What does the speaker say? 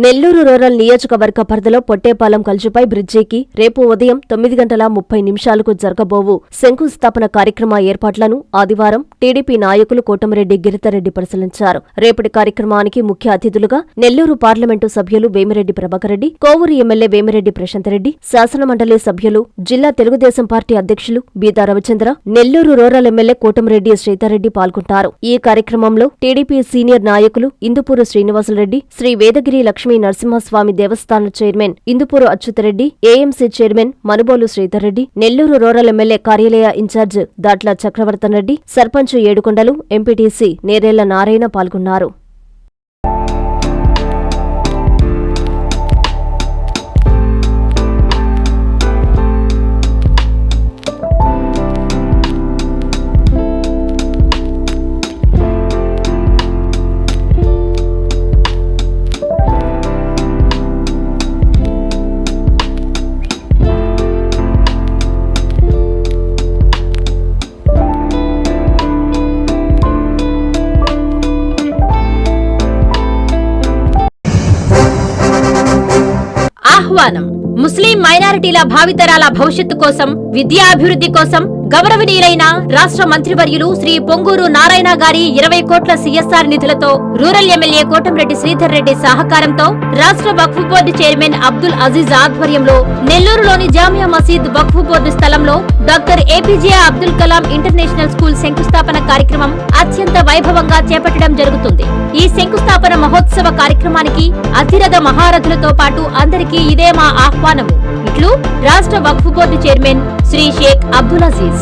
Nellore rural నియోజకవర్గ పరిధిలో పొట్టేపాలెం కల్చుపై బ్రిడ్జికి రేపు ఉదయం 9:30 జరగబోవు శంకుస్థాపన కార్యక్రమ ఏర్పాట్లను ఆదివారం టీడీపీ నాయకులు కోటమిరెడ్డి గిరితారెడ్డి పరిశీలించారు. రేపటి కార్యక్రమానికి ముఖ్య అతిథులుగా నెల్లూరు పార్లమెంటు సభ్యులు వేమిరెడ్డి ప్రభాకర్రెడ్డి, కోవూరు ఎమ్మెల్యే వేమిరెడ్డి ప్రశాంతరెడ్డి, శాసనమండలి సభ్యులు, జిల్లా తెలుగుదేశం పార్టీ అధ్యక్షులు బీదా రవిచంద్ర, నెల్లూరు రూరల్ ఎమ్మెల్యే కోటమిరెడ్డి శ్రీధర్రెడ్డి పాల్గొంటారు. ఈ కార్యక్రమంలో టీడీపీ సీనియర్ నాయకులు ఇందుపూరు శ్రీనివాసులరెడ్డి, శ్రీ వేదగిరి లక్ష్మీ నరసింహస్వామి దేవస్థాన chairman Indupuru Achyuthareddy, AMC chairman Manubolu Sridharreddy, Nellore rural MLA కార్యాలయ ఇన్ఛార్జ్ దాట్ల చక్రవర్తన్రెడ్డి, సర్పంచ్ ఏడుకొండలు, ఎంపీటీసీ నేరేళ్ల నారాయణ పాల్గొన్నారు. ఆహ్వానం. ముస్లిం మైనారిటీల భావితరాల భవిష్యత్తు కోసం, విద్యాభివృద్ధి కోసం గౌరవనీయులైన రాష్ట్ర మంత్రివర్యులు శ్రీ పొంగూరు నారాయణ గారి 20 కోట్ల సిఎస్ఆర్ నిధులతో రూరల్ ఎమ్మెల్యే కోటమిరెడ్డి శ్రీధర్రెడ్డి సహకారంతో రాష్ట్ర వక్ఫ్ బోర్డు చైర్మన్ అబ్దుల్ అజీజ్ ఆధ్వర్యంలో నెల్లూరులోని జామియా మసీద్ వక్ఫ్ బోర్డు స్థలంలో doctor APJ Abdul Kalam international school శంకుస్థాపన కార్యక్రమం అత్యంత వైభవంగా చేపట్టడం జరుగుతుంది. ఈ శంకుస్థాపన మహోత్సవ కార్యక్రమానికి అతిరథ మహారథులతో పాటు అందరికీ ఇదే మా ఆహ్వానము. ఇట్లు రాష్ట్ర వక్ఫ్ బోర్డు చైర్మన్ శ్రీ షేక్ అబ్దుల్ అజీజ్.